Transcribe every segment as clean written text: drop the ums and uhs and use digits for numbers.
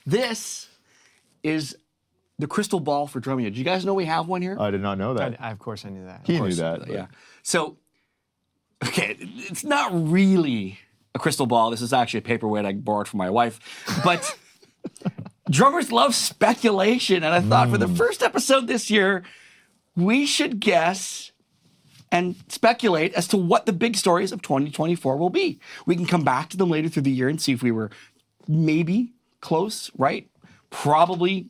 This is the crystal ball for Drumeo. Do you guys know we have one here? I did not know that. Of course I knew that. He knew that. Yeah. So, okay, it's not really a crystal ball. This is actually a paperweight I borrowed from my wife. But drummers love speculation. And I thought for the first episode this year, we should guess and speculate as to what the big stories of 2024 will be. We can come back to them later through the year and see if we were maybe close, right? Probably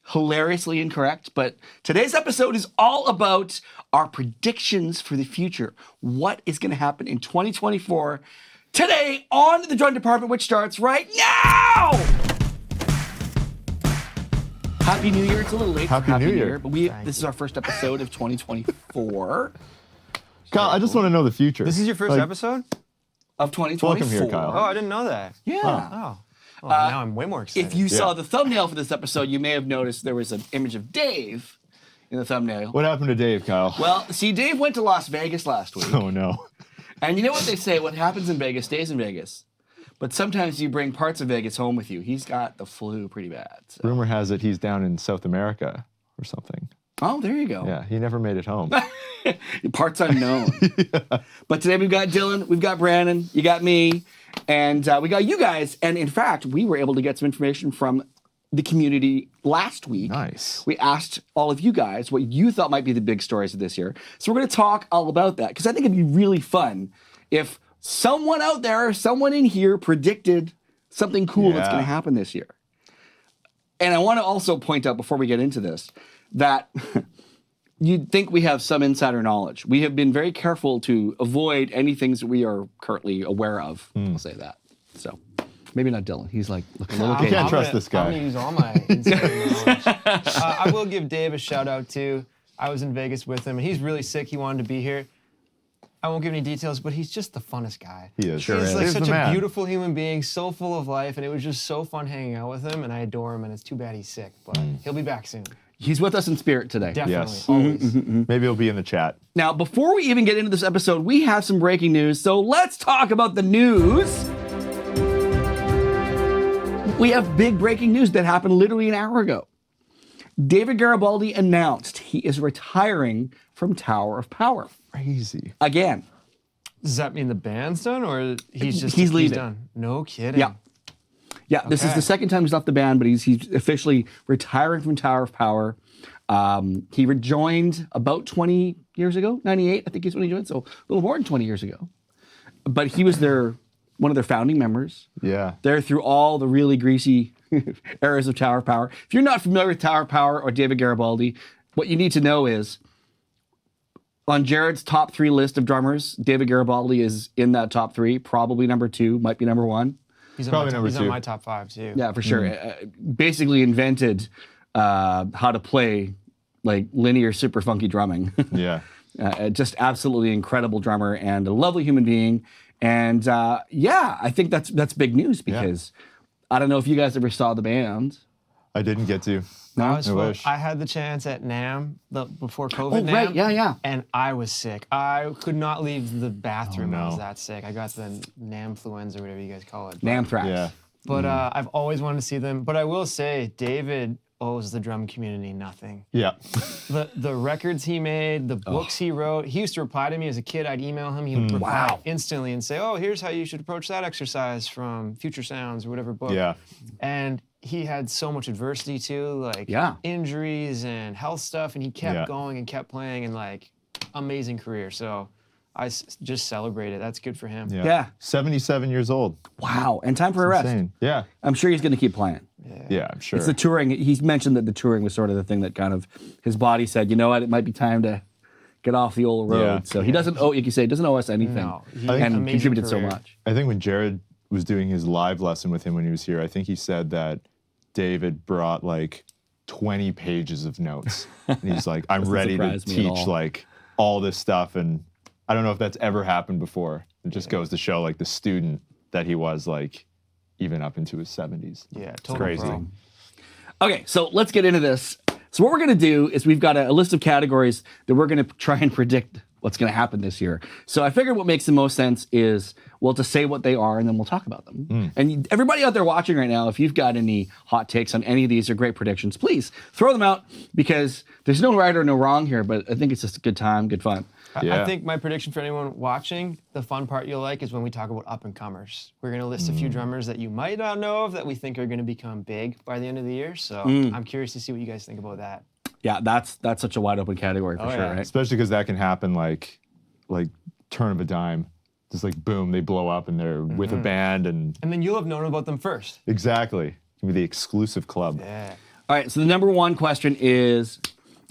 hilariously incorrect. But today's episode is all about our predictions for the future. What is going to happen in 2024 today on the Drum Department, which starts right now! Happy New Year. It's a little late. Happy New Year. But this is our first episode of 2024. Kyle, I just want to know the future. This is your first episode? Of 2024. Welcome here, Kyle. Oh, I didn't know that. Yeah. Oh. Well, now I'm way more excited. If you saw the thumbnail for this episode, you may have noticed there was an image of Dave in the thumbnail. What happened to Dave, Kyle? Well, see, Dave went to Las Vegas last week. Oh, no. And you know what they say, what happens in Vegas stays in Vegas. But sometimes you bring parts of Vegas home with you. He's got the flu pretty bad. So. Rumor has it he's down in South America or something. Oh, there you go. Yeah, he never made it home. Parts unknown. Yeah. But today we've got Dylan, we've got Brandon, you got me, and we got you guys. And in fact, we were able to get some information from the community last week. Nice. We asked all of you guys what you thought might be the big stories of this year. So we're going to talk all about that because I think it'd be really fun if someone out there, someone in here predicted something cool that's going to happen this year. And I want to also point out before we get into this that you'd think we have some insider knowledge. We have been very careful to avoid any things that we are currently aware of. I'll say that. So maybe not Dylan. He's like looking a little You can't trust this guy. I'm going to use all my insider knowledge. I will give Dave a shout out too. I was in Vegas with him and he's really sick. He wanted to be here. I won't give any details, but he's just the funnest guy. He is. He's like such a beautiful human being, so full of life, and it was just so fun hanging out with him, and I adore him, and it's too bad he's sick, but he'll be back soon. He's with us in spirit today. Definitely, Yes. always. Maybe he'll be in the chat. Now, before we even get into this episode, we have some breaking news, so let's talk about the news. We have big breaking news that happened literally an hour ago. David Garibaldi announced he is retiring from Tower of Power. Crazy. Again. Does that mean the band's done, or he's leaving. Done? No kidding. Yeah. Yeah, This is the second time he's left the band, but he's officially retiring from Tower of Power. He rejoined about 20 years ago, 98, I think is when he joined, so a little more than 20 years ago. But he was one of their founding members. Yeah. There through all the really greasy eras of Tower of Power. If you're not familiar with Tower of Power or David Garibaldi, what you need to know is on Jared's top 3 list of drummers, David Garibaldi is in that top 3, probably number 2, might be number 1. He's probably number 2. He's on my top 5 too. Yeah, for sure. Basically invented how to play like linear super funky drumming. Yeah. Just absolutely incredible drummer and a lovely human being. And I think that's big news because I don't know if you guys ever saw the band. I didn't get to. No? I wish. I had the chance at NAMM before COVID. Oh, right, yeah. And I was sick. I could not leave the bathroom. Oh, no. I was that sick. I got the NAMM-fluenza, or whatever you guys call it. Namthrax. Yeah. But I've always wanted to see them. But I will say, David owes the drum community nothing. Yeah. The records he made, the books he wrote. He used to reply to me as a kid. I'd email him. He would reply instantly and say, "Oh, here's how you should approach that exercise from Future Sounds or whatever book." Yeah. And he had so much adversity too, like injuries and health stuff, and he kept going and kept playing, and like amazing career. So I just celebrate it. That's good for him. Yeah. 77 years old. Wow. And time for a rest. Insane. Yeah. I'm sure he's going to keep playing. Yeah, I'm sure. It's the touring. He's mentioned that the touring was sort of the thing that kind of his body said, you know what, it might be time to get off the old road. Yeah. So he doesn't owe, you can say, doesn't owe us anything. No, and contributed so much. I think when Jared was doing his live lesson with him when he was here, I think he said that David brought like 20 pages of notes. And he's like, I'm ready to teach like all this stuff. And I don't know if that's ever happened before. It just goes to show like the student that he was, like even up into his 70s. Yeah, it's totally. crazy. Okay, so let's get into this. So what we're going to do is we've got a list of categories that we're going to try and predict what's going to happen this year. So I figured what makes the most sense is, well, to say what they are, and then we'll talk about them. And everybody out there watching right now, if you've got any hot takes on any of these or great predictions, please throw them out, because there's no right or no wrong here, but I think it's just a good time, good fun. I think my prediction for anyone watching, the fun part you'll like is when we talk about up-and-comers. We're going to list a few drummers that you might not know of that we think are going to become big by the end of the year. So I'm curious to see what you guys think about that. Yeah, that's such a wide open category for sure, right? Especially because that can happen like turn of a dime. Just like boom, they blow up and they're with a band and then you'll have known about them first. Exactly. It can be the exclusive club. Yeah. All right, so the number one question is,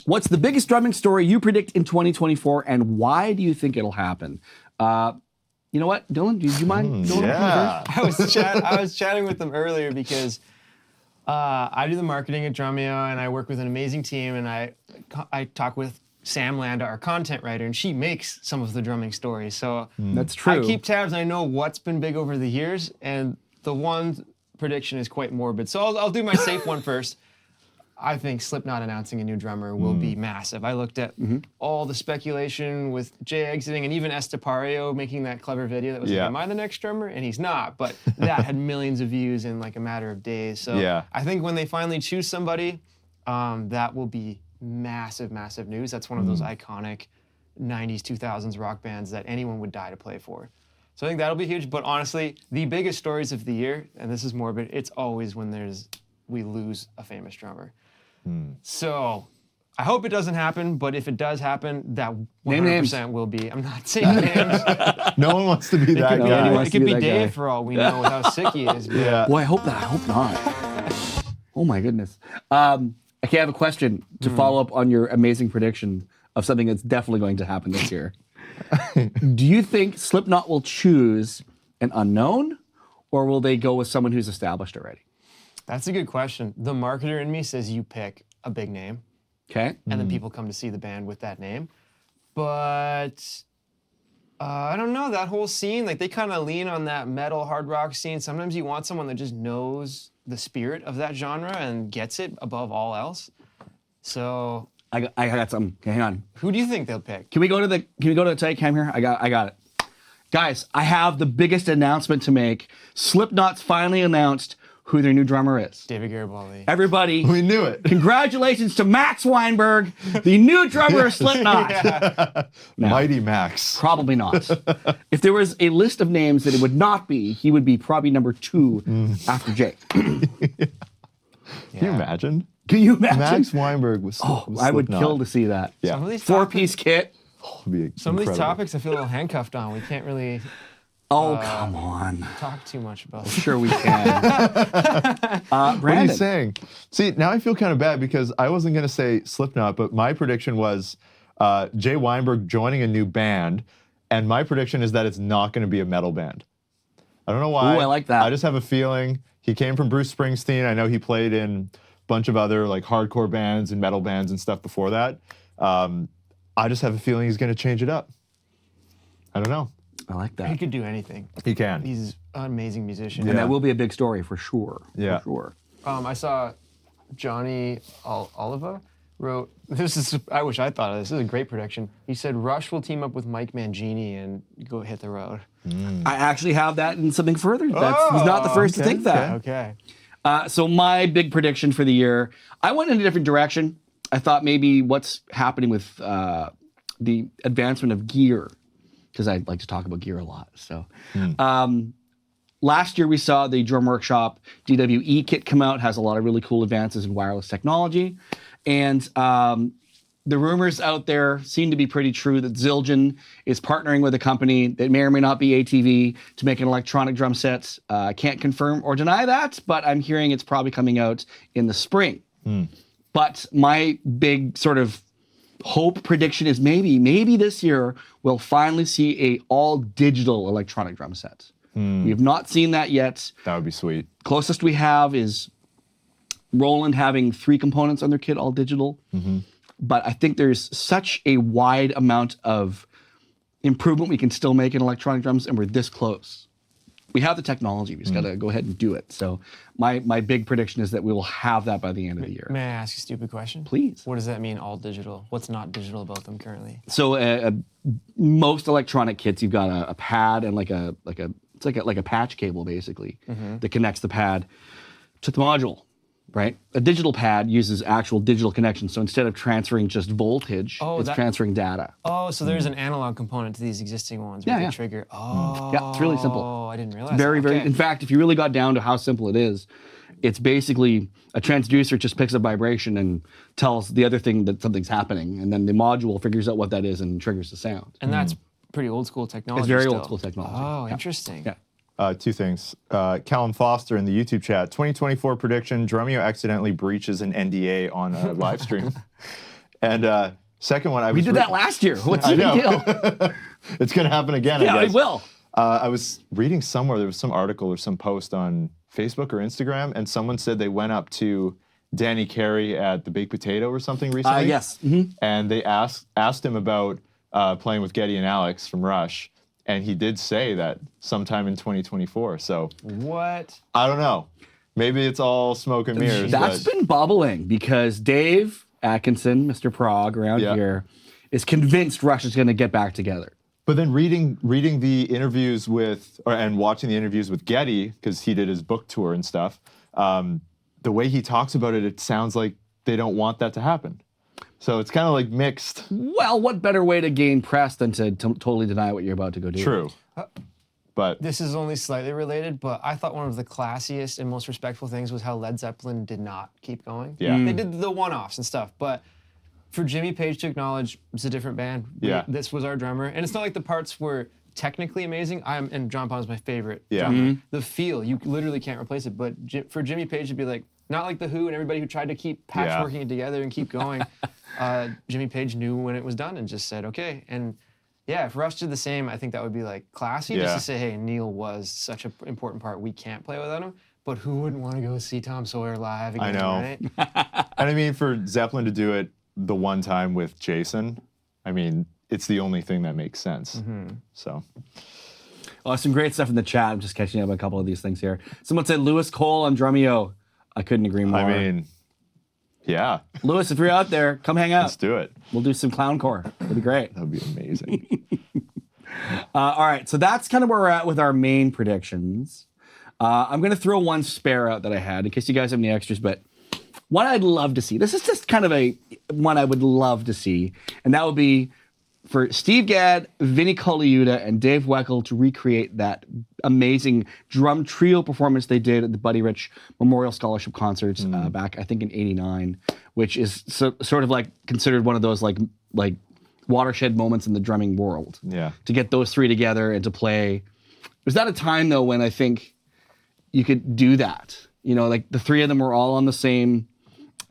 what's the biggest drumming story you predict in 2024, and why do you think it'll happen? You know what, Dylan, do you mind? Yeah. I was chatting with them earlier because I do the marketing at Drumeo, and I work with an amazing team, and I talk with Sam Landa, our content writer, and she makes some of the drumming stories. So that's true. I keep tabs, and I know what's been big over the years, and the one prediction is quite morbid. So I'll do my safe one first. I think Slipknot announcing a new drummer will be massive. I looked at all the speculation with Jay exiting, and even Estepario making that clever video that was like, am I the next drummer? And he's not, but that had millions of views in like a matter of days. So I think when they finally choose somebody, that will be massive, massive news. That's one of those iconic 90s, 2000s rock bands that anyone would die to play for. So I think that'll be huge. But honestly, the biggest stories of the year, and this is morbid, it's always when we lose a famous drummer. So I hope it doesn't happen, but if it does happen, that 100% will be. I'm not saying names. No one wants to be that guy. It could be Dave for all we know with how sick he is. Yeah. Boy, I hope not. Oh my goodness. Okay, I have a question to follow up on your amazing prediction of something that's definitely going to happen this year. Do you think Slipknot will choose an unknown, or will they go with someone who's established already? That's a good question. The marketer in me says you pick a big name. Okay. And then people come to see the band with that name. But I don't know, that whole scene, like they kind of lean on that metal hard rock scene. Sometimes you want someone that just knows the spirit of that genre and gets it above all else. So I got something. Okay, hang on. Who do you think they'll pick? Can we go to the tight cam here? I got it. Guys, I have the biggest announcement to make. Slipknot's finally announced who their new drummer is. David Garibaldi. Everybody. We knew it. Congratulations to Max Weinberg, the new drummer of Slipknot. No, Mighty Max. probably not. If there was a list of names that it would not be, he would be probably number 2 after Jake. Can you imagine? Can you imagine? Max Weinberg was I would kill to see that. Yeah. Some of these 4-piece kit. Some of these topics I feel a little handcuffed on. We can't really Oh, come on. talk too much about. Sure we can. What are Brandon. you saying? See, now I feel kind of bad because I wasn't going to say Slipknot, but my prediction was Jay Weinberg joining a new band, and my prediction is that it's not going to be a metal band. I don't know why. Ooh, I like that. I just have a feeling. He came from Bruce Springsteen. I know he played in a bunch of other like hardcore bands and metal bands and stuff before that. I just have a feeling he's going to change it up. I don't know. I like that. He could do anything. He can. He's an amazing musician. And that will be a big story for sure. Yeah. For sure. I saw Johnny Oliva wrote, I wish I thought of this. This is a great prediction. He said Rush will team up with Mike Mangini and go hit the road. I actually have that in something further. He's not the first to think that. Okay. So my big prediction for the year, I went in a different direction. I thought maybe what's happening with the advancement of gear, because I like to talk about gear a lot. So last year we saw the Drum Workshop DWE kit come out, has a lot of really cool advances in wireless technology. And the rumors out there seem to be pretty true that Zildjian is partnering with a company that may or may not be ATV to make an electronic drum set. I can't confirm or deny that, but I'm hearing it's probably coming out in the spring. But my big sort of hope prediction is maybe this year we'll finally see a all digital electronic drum set. We have not seen that yet. That would be sweet. Closest we have is Roland having 3 components on their kit, all digital. But I think there's such a wide amount of improvement we can still make in electronic drums, and we're this close We have the technology. We just got to go ahead and do it. So my big prediction is that we will have that by the end of the year. May I ask a stupid question? Please. What does that mean, all digital? What's not digital about them currently? So most electronic kits, you've got a pad and like a patch cable basically that connects the pad to the module. Right? A digital pad uses actual digital connections. So instead of transferring just voltage, it's transferring data. Oh, so there's an analog component to these existing ones with the trigger. Oh. Yeah, it's really simple. Oh, I didn't realize Very, that. very. Okay. In fact, if you really got down to how simple it is, it's basically a transducer just picks up vibration and tells the other thing that something's happening. And then the module figures out what that is and triggers the sound. And that's pretty old school technology. It's very still. old school technology. Oh, interesting. Yeah. Two things. Callum Foster in the YouTube chat, 2024 prediction, Drumeo accidentally breaches an NDA on a live stream. And second one, we did that last year. What's the big deal? It's going to happen again, I Yeah, guess. it will. I was reading somewhere, there was some article or some post on Facebook or Instagram, and someone said they went up to Danny Carey at the Baked Potato or something recently. Yes. And they asked him about playing with Geddy and Alex from Rush. And he did say that sometime in 2024. So what? I don't know. Maybe it's all smoke and mirrors. That's been bubbling because Dave Atkinson, Mr. Prague around here, is convinced Rush is going to get back together. But then reading the interviews and watching the interviews with Geddy, because he did his book tour and stuff, the way he talks about it, it sounds like they don't want that to happen. So it's kind of like mixed. Well, what better way to gain press than to totally deny what you're about to go do? True. But this is only slightly related, but I thought one of the classiest and most respectful things was how Led Zeppelin did not keep going. Yeah. They did the one-offs and stuff, but for Jimmy Page to acknowledge it's a different band, this was our drummer, and it's not like the parts were technically amazing. and John Bonham's my favorite drummer. The feel, you literally can't replace it, but for Jimmy Page to be like, not like The Who and everybody who tried to keep patchworking it together and keep going. Jimmy Page knew when it was done and just said, okay. And yeah, if Rush did the same, I think that would be like classy just to say, hey, Neil was such an important part. We can't play without him. But who wouldn't want to go see Tom Sawyer live again, I know. right? And I mean, for Zeppelin to do it the one time with Jason, I mean, it's the only thing that makes sense. So. Oh, some great stuff in the chat. I'm just catching up on a couple of these things here. Someone said Lewis Cole on Drumeo. I couldn't agree more. I mean, yeah. Lewis, if you're out there, come hang out. Let's do it. We'll do some clowncore. It'll be great. That would be amazing. All right, so that's kind of where we're at with our main predictions. I'm going to throw one spare out that I had in case you guys have any extras, but one I'd love to see. This is just kind of one I would love to see, and that would be for Steve Gadd, Vinnie Colaiuta, and Dave Weckl to recreate that amazing drum trio performance they did at the Buddy Rich Memorial Scholarship Concerts back, I think, in '89, which is sort of like considered one of those like watershed moments in the drumming world. Yeah. To get those three together and to play. Was that a time, though, when I think you could do that? You know, like the three of them were all on the same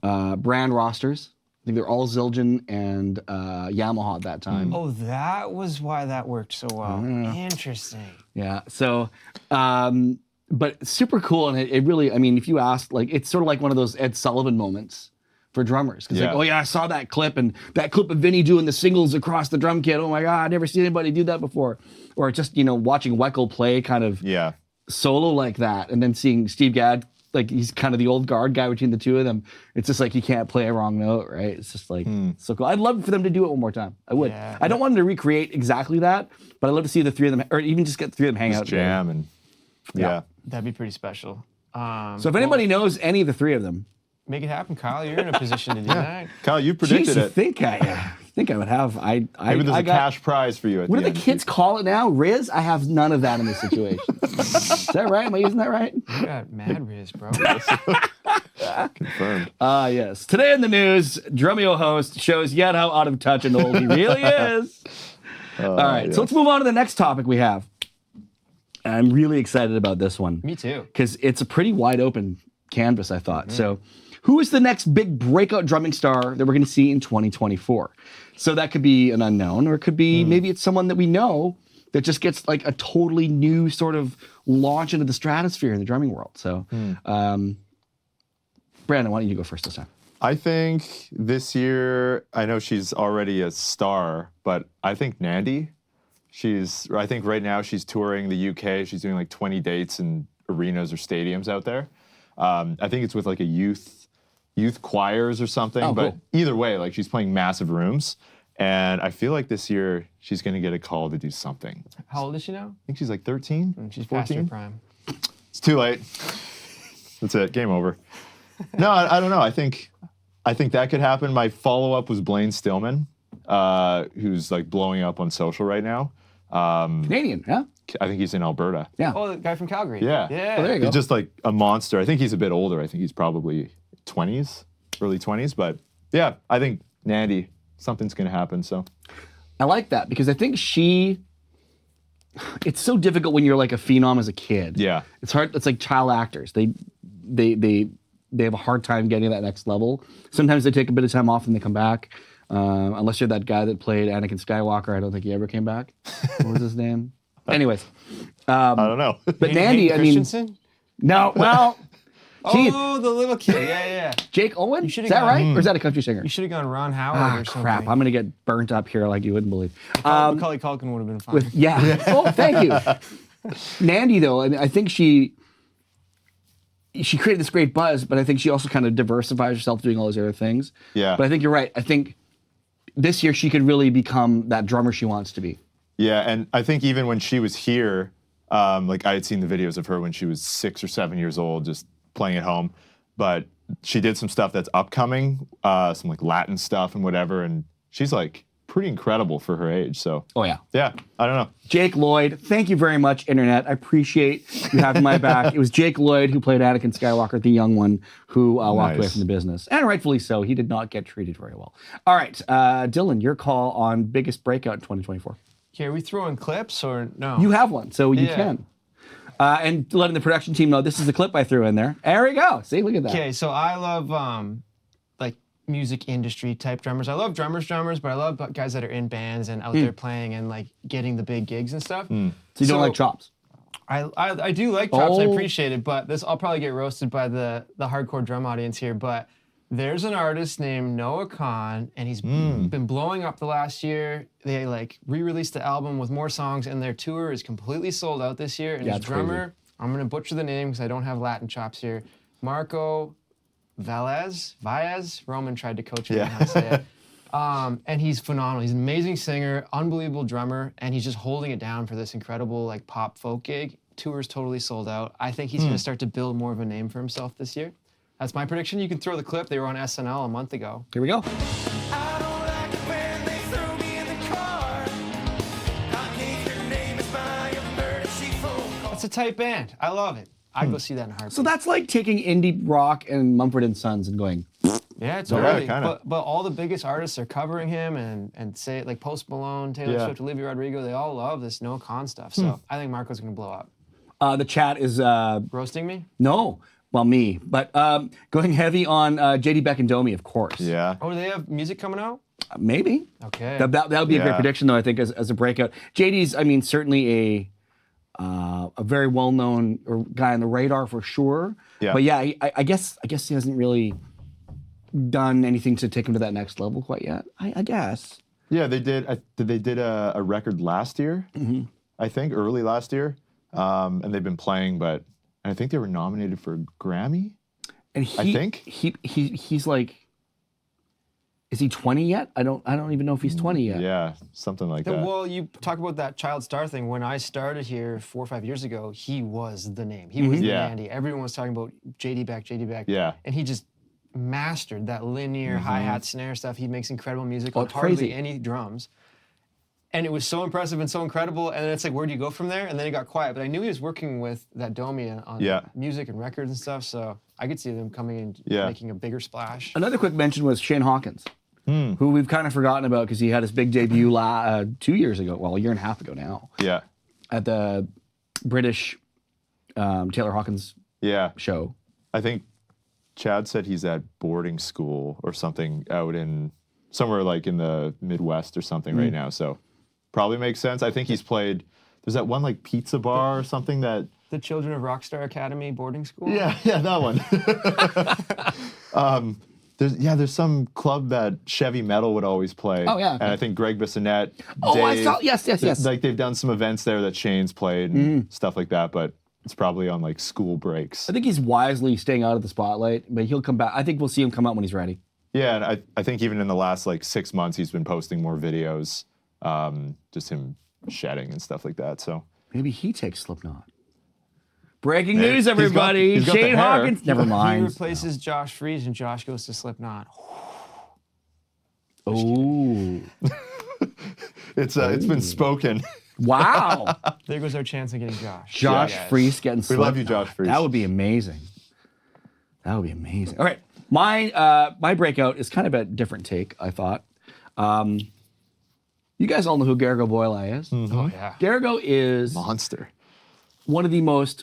brand rosters. I think they're all Zildjian and Yamaha at that time. Oh, that was why that worked so well. Interesting. Yeah. So, but super cool. And it really, I mean, if you ask, like, it's sort of like one of those Ed Sullivan moments for drummers. Because like, oh yeah, I saw that clip and that clip of Vinny doing the singles across the drum kit. Oh my God, I've never seen anybody do that before. Or just, you know, watching Weckl play kind of solo like that. And then seeing Steve Gadd, like he's kind of the old guard guy between the two of them. It's just like you can't play a wrong note, right? It's just like so cool. I'd love for them to do it one more time. I would. Yeah. I don't want them to recreate exactly that, but I'd love to see the three of them, or even just get the three of them hang out jam and that'd be pretty special. So if anybody knows any of the three of them, make it happen, Kyle. You're in a position to do that. Kyle, you predicted it. I think I would have. Maybe there's a cash prize for you at what the do the kids call it now? Riz? I have none of that in this situation. Is that right? Am I using that right? You got mad Riz, bro. Confirmed. Yes. Today in the news, Drumeo host shows yet how out of touch and old he really is. All right, so let's move on to the next topic we have. And I'm really excited about this one. Me too. Because it's a pretty wide open canvas, I thought. So who is the next big breakout drumming star that we're going to see in 2024? So that could be an unknown, or it could be maybe it's someone that we know that just gets like a totally new sort of launch into the stratosphere in the drumming world. So, Brandon, why don't you go first this time? I think this year, I know she's already a star, but I think Nandi I think right now she's touring the UK. She's doing like 20 dates in arenas or stadiums out there. I think it's with like a youth choirs or something. Oh, but cool. either way, like she's playing massive rooms. And I feel like this year she's going to get a call to do something. How old is she now? I think she's like 13. She's 14. past her prime. It's too late. That's it. Game over. No, I don't know. I think that could happen. My follow-up was Blaine Stillman, who's like blowing up on social right now. Canadian, yeah? I think he's in Alberta. Yeah. Oh, the guy from Calgary. Yeah. Yeah. Oh, there you go. He's just like a monster. I think he's a bit older. I think he's probably 20s, early 20s. But yeah, I think Nandy, something's going to happen. So I like that because I think it's so difficult when you're like a phenom as a kid. yeah, It's hard. It's like child actors. They have a hard time getting to that next level. Sometimes they take a bit of time off and they come back. Unless you're that guy that played Anakin Skywalker, I don't think he ever came back. What was his name? Anyways, I don't know. but Nandy, I mean, Christensen? no, well, geez, Oh, the little kid. Yeah. Jake Owen. Is should've that gone- right, or is that a country singer? You should have gone Ron Howard Ah, or something. crap! I'm gonna get burnt up here like you wouldn't believe. Macaulay Culkin would have been fine. Yeah. Oh, thank you. Nandy, though, I mean, I think she created this great buzz, but I think she also kind of diversifies herself doing all those other things. Yeah. But I think you're right. I think this year she could really become that drummer she wants to be. Yeah, and I think even when she was here, like I had seen the videos of her when she was 6 or 7 years old, just playing at home. But she did some stuff that's upcoming, some like Latin stuff and whatever, and she's like pretty incredible for her age. So Oh, yeah. yeah, I don't know. Jake Lloyd, thank you very much, Internet. I appreciate you having my back. It was Jake Lloyd who played Anakin Skywalker, the young one, who walked away Nice. from the business. And rightfully so. He did not get treated very well. All right, Dylan, your call on biggest breakout in 2024. Okay, are we throwing clips or no? You have one, so you Yeah. can. And letting the production team know this is the clip I threw in there. There we go. See, look at that. Okay, so I love like music industry type drummers. I love drummers, but I love guys that are in bands and out there playing and like getting the big gigs and stuff. So you don't like chops? I do like chops. I Oh. appreciate it, but I'll probably get roasted by the hardcore drum audience here. But there's an artist named Noah Khan, and he's been blowing up the last year. They like re-released the album with more songs, and their tour is completely sold out this year. And Yeah, his it's crazy. drummer, I'm gonna butcher the name because I don't have Latin chops here. Marco Valles. Roman tried to coach me on how to say it. And he's phenomenal. He's an amazing singer, unbelievable drummer, and he's just holding it down for this incredible like pop folk gig. Tour's totally sold out. I think he's going to start to build more of a name for himself this year. That's my prediction. You can throw the clip. They were on SNL a month ago. Here we go. I don't like it when they throw me in the car. I think your name is my emergency phone call. That's a tight band. I love it. I'd go see that in a heartbeat. So that's like taking indie rock and Mumford & Sons and going, yeah, it's Yeah, totally. kinda. But all the biggest artists are covering him and say like Post Malone, Taylor Yeah. Swift, Olivia Rodrigo. They all love this Noah Khan stuff. So I think Marco's going to blow up. the chat is, Roasting me? no, well, me, but going heavy on JD Beck and Domi, of course. Yeah. Oh, do they have music coming out? Maybe. Okay. That would be a great Yeah. prediction, though, I think, as a breakout. JD's, I mean, certainly a very well-known guy on the radar for sure. Yeah. But yeah, I guess he hasn't really done anything to take him to that next level quite yet. I guess. Yeah, they did. They did a record last year, I think, early last year, and they've been playing. But I think they were nominated for a Grammy. And I think. he's like, is he 20 yet? I don't even know if he's 20 yet. Yeah, something like that. Well, you talk about that child star thing. When I started here 4 or 5 years ago, he was the name. He was the Yeah. Andy. Everyone was talking about JD Beck. Yeah. And he just mastered that linear hi-hat snare stuff. He makes incredible music on it's hardly crazy. any drums. And it was so impressive and so incredible. And then it's like, where do you go from there? And then it got quiet. But I knew he was working with that Domi on Yeah. music and records and stuff. So I could see them coming and Yeah. making a bigger splash. Another quick mention was Shane Hawkins, who we've kind of forgotten about because he had his big debut 2 years ago, well, a year and a half ago now, Yeah. at the British Taylor Hawkins Yeah. show. I think Chad said he's at boarding school or something out in somewhere like in the Midwest or something right now. So probably makes sense. I think he's played. There's that one like pizza bar or something that. The Children of Rockstar Academy boarding school? Yeah, that one. There's some club that Chevy Metal would always play. Oh, yeah. And I think Greg Bissonette, Oh, Dave, I saw. Yes. Like they've done some events there that Shane's played and stuff like that, but it's probably on like school breaks. I think he's wisely staying out of the spotlight, but he'll come back. I think we'll see him come out when he's ready. Yeah, and I think even in the last like 6 months, he's been posting more videos, just him shedding and stuff like that. So maybe he takes Slipknot. Breaking Man, news, everybody! he's got the Shane hair. Hawkins. Never He mind. replaces Josh Freese, and Josh goes to Slipknot. Oh, it's been spoken. wow! There goes our chance of getting Josh. Josh Yeah, guys. Freese getting We Slipknot. love you, Josh Freese. That would be amazing. That would be amazing. All right, my breakout is kind of a different take. I thought. You guys all know who Garrigo Boylai is. Oh yeah. Garrigo is Monster. one of the most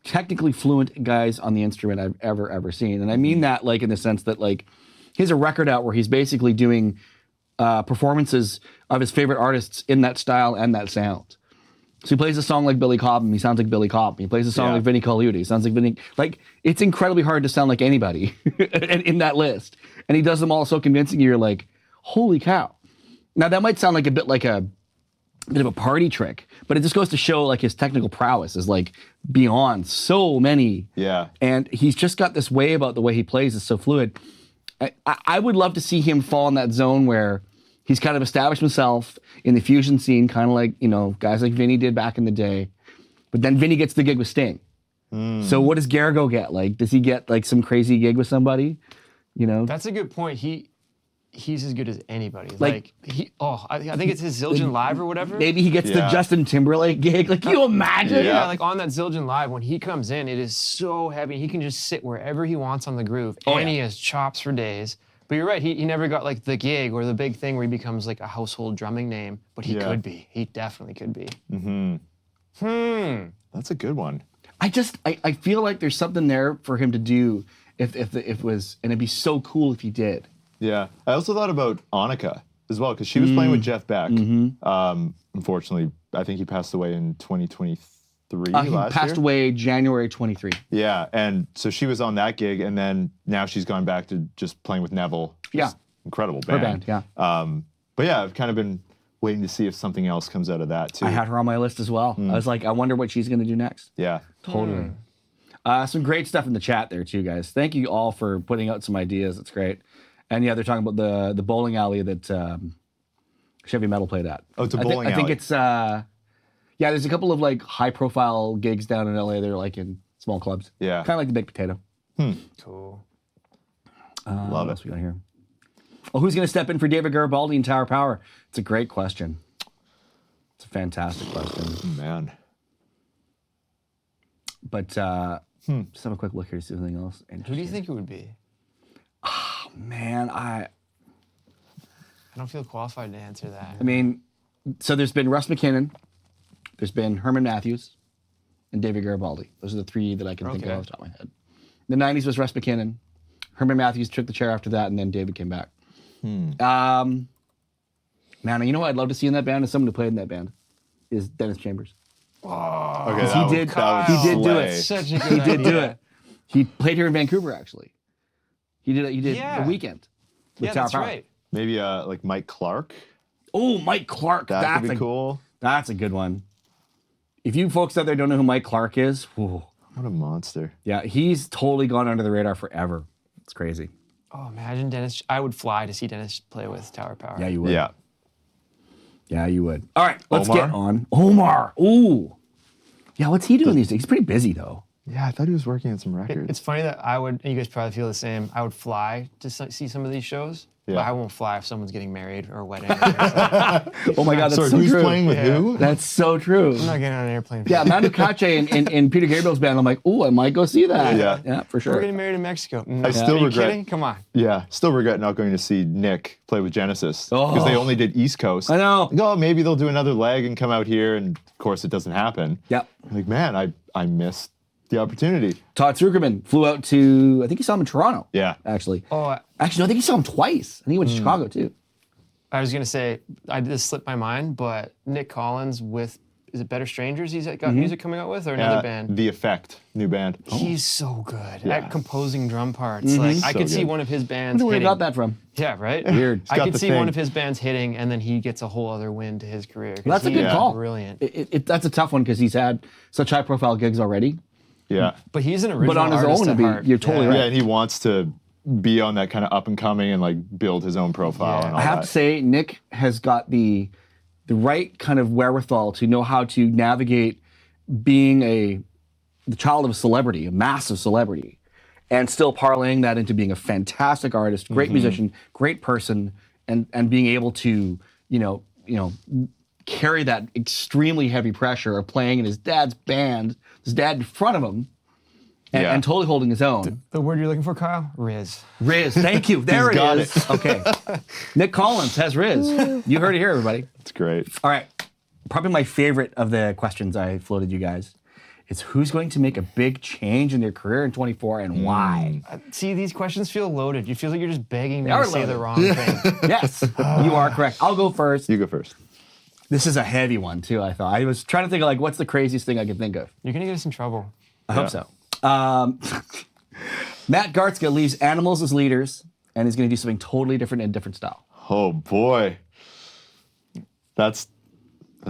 technically fluent guys on the instrument I've ever seen. And I mean that like in the sense that like he has a record out where he's basically doing performances of his favorite artists in that style and that sound. So he plays a song like Billy Cobham, he sounds like Billy Cobham. He plays a song like Vinnie Colaiuta, he sounds like Vinnie. Like it's incredibly hard to sound like anybody in that list. And he does them all so convincing you're like, holy cow. Now that might sound like a bit of a party trick, but it just goes to show like his technical prowess is like beyond so many. Yeah. And he's just got this way about the way he plays is so fluid. I would love to see him fall in that zone where he's kind of established himself in the fusion scene, kind of like, you know, guys like Vinny did back in the day. But then Vinny gets the gig with Sting. So what does Garrigo get? Like, does he get like some crazy gig with somebody? You know? That's a good point. He's as good as anybody. I think it's his Zildjian Live or whatever. Maybe he gets the Justin Timberlake gig. Like, can you imagine? Yeah, like on that Zildjian Live, when he comes in, it is so heavy. He can just sit wherever he wants on the groove, and he has chops for days. But you're right, he never got like the gig or the big thing where he becomes like a household drumming name, but he could be. He definitely could be. That's a good one. I feel like there's something there for him to do if it was, and it'd be so cool if he did. Yeah. I also thought about Annika as well, because she was playing with Jeff Beck. Unfortunately, I think he passed away in 2023 last year. He passed away January 23. Yeah, and so she was on that gig, and then now she's gone back to just playing with Neville. Yeah. Incredible band. Her band, yeah. But yeah, I've kind of been waiting to see if something else comes out of that too. I had her on my list as well. I was like, I wonder what she's going to do next. Yeah. Totally. Some great stuff in the chat there too, guys. Thank you all for putting out some ideas. It's great. And yeah, they're talking about the bowling alley that Chevy Metal played at. Oh, it's a bowling alley. I think it's there's a couple of like high profile gigs down in LA. They're like in small clubs. Yeah. Kind of like the Baked Potato. Cool. Love What it. else we got here? Oh, who's going to step in for David Garibaldi in Tower Power? It's a great question. It's a fantastic question. Man. But just have a quick look here to see something else. Who do you think it would be? Man, I don't feel qualified to answer that. I mean, so there's been Russ McKinnon, there's been Herman Matthews, and David Garibaldi. Those are the three that I can think of off the top of my head. In the 90s was Russ McKinnon. Herman Matthews took the chair after that, and then David came back. Man, you know what I'd love to see in that band is someone who played in that band is Dennis Chambers. Okay, He did do it. Such a good He did idea. do it. He played here in Vancouver, actually. He did Yeah. a weekend with Yeah, Tower that's Power. right. Maybe like Mike Clark. Oh, Mike Clark. That could be cool. That's a good one. If you folks out there don't know who Mike Clark is, whew, What a monster. yeah, he's totally gone under the radar forever. It's crazy. Oh, imagine Dennis. I would fly to see Dennis play with Tower Power. Yeah, you would. Yeah. Yeah, you would. All right, let's Omar? get on. Omar. Ooh. Yeah, what's he doing these days? He's pretty busy, though. Yeah, I thought he was working on some records. It's funny that I would, and you guys probably feel the same, I would fly to see some of these shows, but I won't fly if someone's getting married or a wedding. Oh my God, that's Sorry, so who's true. playing with who? That's so true. I'm not getting on an airplane. Yeah, Manu Katché in Peter Gabriel's band. I'm like, ooh, I might go see that. Yeah. for We're sure. getting married in Mexico. No. I still Are you regret- kidding? Come on. Yeah, still regret not going to see Nick play with Genesis because they only did East Coast. I know. Like, oh, maybe they'll do another leg and come out here, and of course it doesn't happen. Yep. I'm like, man, I missed the opportunity. Todd Zuckerman flew out to, I think he saw him in Toronto. Yeah. Actually. Oh, Actually, no, I think he saw him twice. I think he went to Chicago too. I was going to say, this slipped my mind, but Nick Collins with is it Better Strangers he's got music coming out with, or another band? The Effect, new band. He's so good at composing drum parts. Like I could see one of his bands. Where hitting. you got that from? Yeah, right. Weird. I could see one of his bands hitting, and then he gets a whole other win to his career. Well, that's a good call. Brilliant. That's a tough one because he's had such high-profile gigs already. Yeah. But he's an original But on his artist own, at heart. you're totally right. Yeah, and he wants to be on that kind of up and coming and like build his own profile. Yeah. And all I have that. to say, Nick has got the right kind of wherewithal to know how to navigate being the child of a celebrity, a massive celebrity, and still parlaying that into being a fantastic artist, great musician, great person, and being able to, carry that extremely heavy pressure of playing in his dad's band, his dad in front of him, and totally holding his own. The word you're looking for, Kyle? Riz. Riz, thank you. There got it is. Okay. Nick Collins has Riz. You heard it here, everybody. It's great. All right. Probably my favorite of the questions I floated you guys is who's going to make a big change in their career in 24 and why? See, these questions feel loaded. You feel like you're just begging me They are to say the loaded. wrong thing. Yes, you are correct. I'll go first. You go first. This is a heavy one, too, I thought. I was trying to think of, like, what's the craziest thing I could think of? You're going to get us in trouble. I hope so. Matt Gartzka leaves Animals as leaders and is going to do something totally different in a different style. Oh boy, that's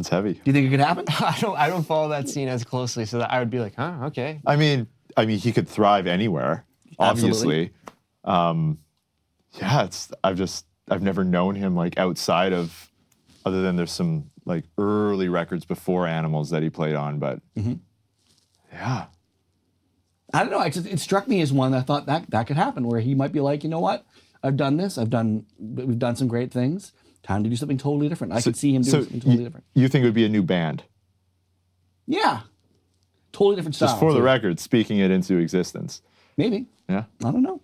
heavy. Do you think it could happen? I don't follow that scene as closely, so that I would be like, huh, okay. I mean, he could thrive anywhere, obviously. Yeah, I've never known him like outside of, other than there's some like early records before Animals that he played on, but yeah. I don't know. It struck me as one that I thought that could happen, where he might be like, you know what? I've done this. We've done some great things. Time to do something totally different. I could see him doing something totally different. You think it would be a new band? Yeah. Totally different style. Just for the record, speaking it into existence. Maybe. Yeah. I don't know.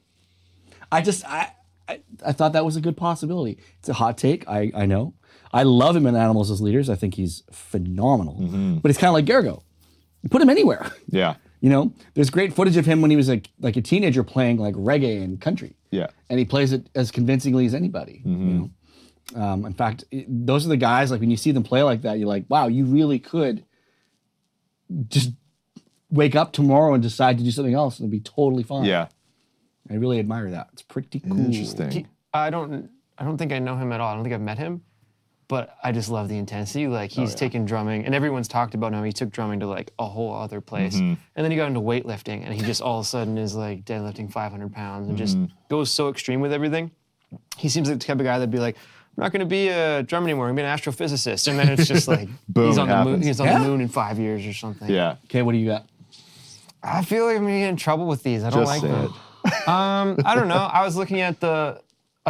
I thought that was a good possibility. It's a hot take. I know. I love him in Animals as Leaders. I think he's phenomenal. But it's kind of like Gergo. You put him anywhere. Yeah. There's great footage of him when he was like a teenager playing like reggae and country. Yeah. And he plays it as convincingly as anybody. In fact, those are the guys, like when you see them play like that, you're like, wow, you really could just wake up tomorrow and decide to do something else and it'd be totally fine. Yeah. I really admire that. It's pretty cool. Interesting. I don't think I know him at all. I don't think I've met him, but I just love the intensity. Like he's taken drumming, and everyone's talked about how he took drumming to like a whole other place. And then he got into weightlifting, and he just all of a sudden is like deadlifting 500 pounds and just goes so extreme with everything. He seems like the type of guy that'd be like, I'm not going to be a drummer anymore. I'm going to be an astrophysicist. And then it's just like, Boom, he's on the moon. happens. He's on the moon in 5 years or something. Yeah. Okay, what do you got? I feel like I'm going to get in trouble with these. I don't Just like say them. it. I don't know. I was looking at a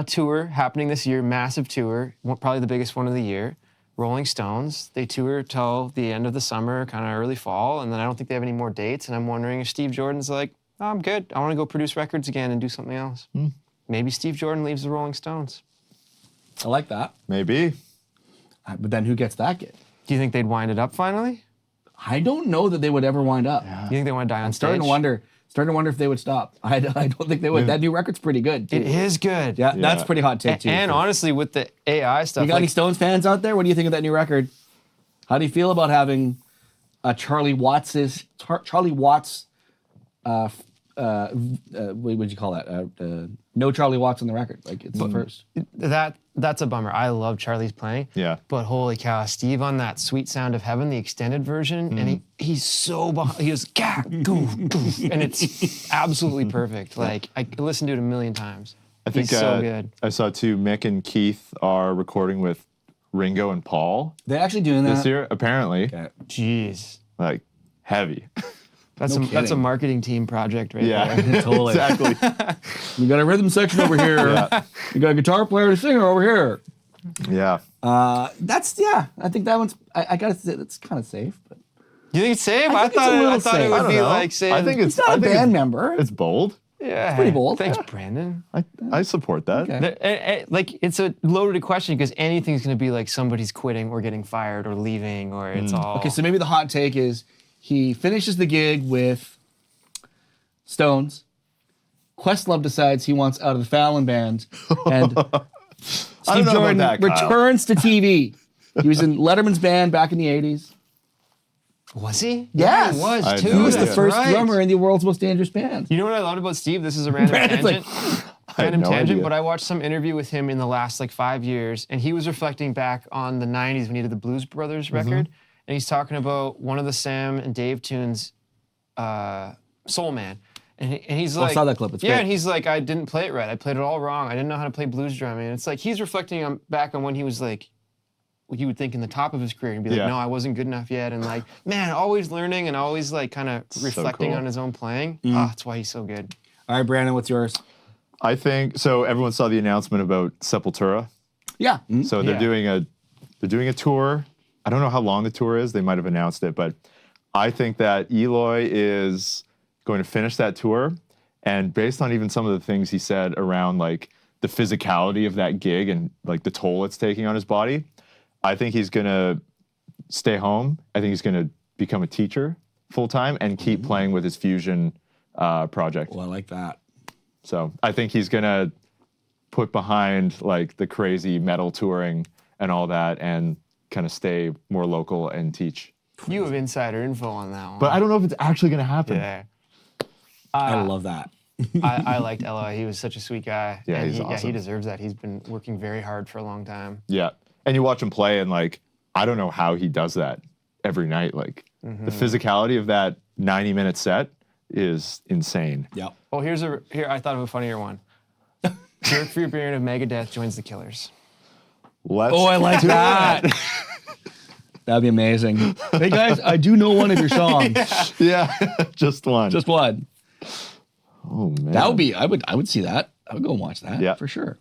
tour happening this year, massive tour, probably the biggest one of the year. Rolling Stones. They tour till the end of the summer, kind of early fall, and then I don't think they have any more dates. And I'm wondering if Steve Jordan's like, oh, I'm good. I want to go produce records again and do something else. Maybe Steve Jordan leaves the Rolling Stones. I like that. Maybe. But then who gets that gig? Do you think they'd wind it up finally? I don't know that they would ever wind up. You think they want to die on stage? Starting to wonder if they would stop. I don't think they would. That new record's pretty good, too. It is good. Yeah, that's pretty hot take, too. And honestly, with the AI stuff, You got any Stones fans out there? What do you think of that new record? How do you feel about having Charlie Watts, what would you call that? No Charlie Watts on the record. Like, it's the first. that's a bummer. I love Charlie's playing. Yeah. But holy cow, Steve on that Sweet Sound of Heaven, the extended version, and he's so behind. He goes, gah, goof, goof, and it's absolutely perfect. Like, I listened to it a million times. I think he's so good. I saw too, Mick and Keith are recording with Ringo and Paul They're actually doing that this year, apparently. Okay. Jeez. Like, heavy. That's No a kidding. marketing team project right Yeah, there. Totally. exactly. We got a rhythm section over here. We got a guitar player and a singer over here. Yeah. I think that one's. I gotta say that's kind of safe. But You think it's safe? I I think it's a thought little it safe. would I be don't know. like saying, I think he's not a band member. It's bold. yeah, pretty bold. Thanks, Brandon. I support that. Okay. Like, it's a loaded question because anything's going to be like somebody's quitting or getting fired or leaving or it's all. Okay, so maybe the hot take is he finishes the gig with Stones. Questlove decides he wants out of the Fallon band, and Steve know about Jordan that, Kyle. returns to TV. He was in Letterman's band back in the 80s. Was he? Yes. Yeah, he was I too. know, He was the That's first right. drummer in the world's most dangerous band. You know what I loved about Steve? This is a random Brandon's tangent. I had no idea. But I watched some interview with him in the last 5 years, and he was reflecting back on the 90s when he did the Blues Brothers record, and he's talking about one of the Sam and Dave tunes, Soul Man. And he's like, I saw that clip. It's yeah, great. and he's like, I didn't play it right. I played it all wrong. I didn't know how to play blues drumming. And it's like he's reflecting back on when he was you would think in the top of his career and be like, Yeah. no, I wasn't good enough yet. And man, always learning and always kind of reflecting cool. on his own playing. That's why he's so good. All right, Brandon, what's yours? I think so. Everyone saw the announcement about Sepultura. Yeah. So they're Yeah. doing a tour. I don't know how long the tour is. They might have announced it, but I think that Eloy is going to finish that tour. And based on even some of the things he said around the physicality of that gig and the toll it's taking on his body, I think he's going to stay home. I think he's going to become a teacher full time and keep playing with his fusion project. Well, I like that. So I think he's going to put behind the crazy metal touring and all that and kind of stay more local and teach. You have insider info on that one. But I don't know if it's actually going to happen. Yeah. I love that. I liked Eloy. He was such a sweet guy. Yeah, and he's awesome. he deserves that. He's been working very hard for a long time. Yeah. And you watch him play and I don't know how he does that every night. The physicality of that 90-minute set is insane. Yep. Oh, here I thought of a funnier one. Dirk Verbeuren of Megadeth joins the Killers. Let's I like that. That'd be amazing. Hey guys, I do know one of your songs. Yeah, just one. Just one. Oh man. That would be. I would see that. I would go and watch that. Yeah. For sure.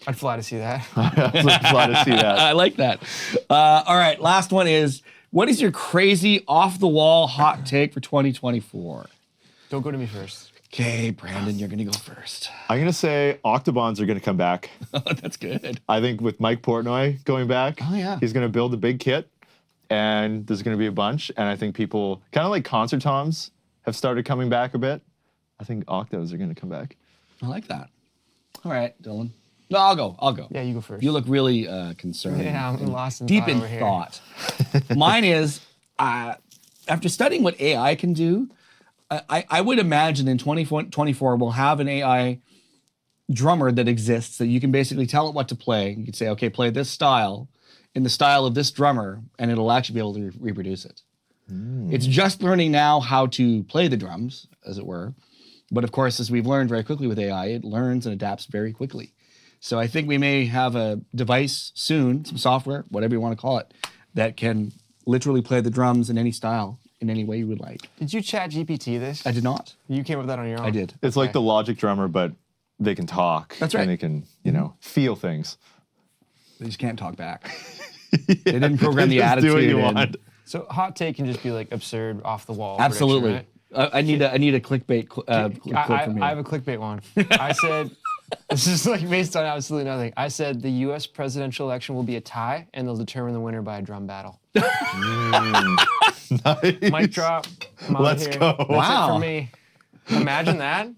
I'd fly to see that. I'm glad to see that. I like that. All right, last one is: what is your crazy off the wall hot take for 2024? Don't go to me first. Okay, Brandon, you're gonna go first. I'm gonna say Octobans are gonna come back. Oh, that's good. I think with Mike Portnoy going back, Oh, yeah. he's gonna build a big kit, and there's gonna be a bunch. And I think people, kind of like concert toms, have started coming back a bit. I think Octos are gonna come back. I like that. All right, Dylan. No, I'll go. Yeah, you go first. You look really concerned. Yeah, I'm lost in Deep thought in over here. thought. Mine is, after studying what AI can do, I would imagine in 2024 we'll have an AI drummer that exists that you can basically tell it what to play. You can say, okay, play this style in the style of this drummer, and it'll actually be able to reproduce it. It's just learning now how to play the drums, as it were. But of course, as we've learned very quickly with AI, it learns and adapts very quickly. So I think we may have a device soon, some software, whatever you want to call it, that can literally play the drums in any style, in any way you would like. Did you chat GPT this? I did not. You came up with that on your own? I did. It's like the Logic drummer, but they can talk. That's right. And they can, feel things. They just can't talk back. They didn't program the Just attitude. do what you in. want. So hot take can just be absurd, off the wall. Absolutely. prediction, I need a clickbait clip right? from you. I have a clickbait one. I said, this is based on absolutely nothing. I said the U.S. presidential election will be a tie, and they'll determine the winner by a drum battle. Nice. Mic drop. I'm out Let's here. go. That's Wow. it for me. Imagine that.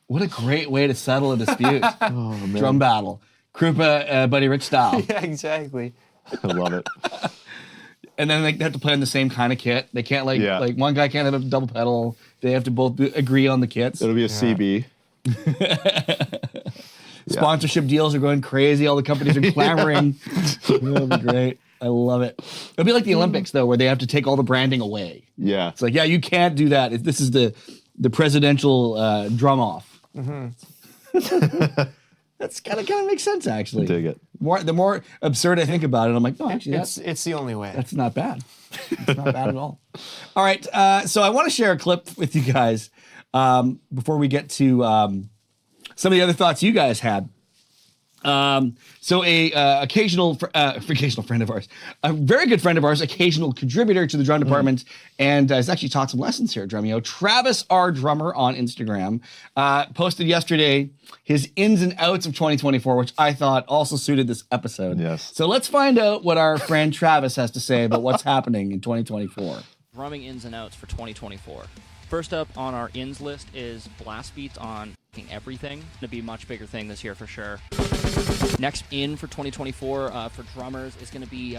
What a great way to settle a dispute. Oh, man. Drum battle. Krupa, Buddy Rich style. Yeah, exactly. I love it. And then they have to play on the same kind of kit. They can't Yeah. like one guy can't have a double pedal. They have to both agree on the kits. It'll be a CB. Sponsorship deals are going crazy. All the companies are clamoring. That'll be great. I love it. It'll be like the Olympics though, where they have to take all the branding away. Yeah. It's like, yeah, you can't do that. This is the presidential drum off. That's kind of makes sense actually. Dig it. The more absurd I think about it, I'm like, no, actually, It's the only way. that's not bad. It's not bad at all. All right, so I want to share a clip with you guys before we get to some of the other thoughts you guys had. So a occasional friend of ours, a very good friend of ours, occasional contributor to the drum department, and has actually taught some lessons here at Drumeo. Travis R. Drummer on Instagram posted yesterday his ins and outs of 2024, which I thought also suited this episode. Yes. So let's find out what our friend Travis has to say about what's happening in 2024. Drumming ins and outs for 2024. First up on our ins list is blast beats on everything. It's gonna be a much bigger thing this year for sure. Next in for 2024 for drummers is gonna be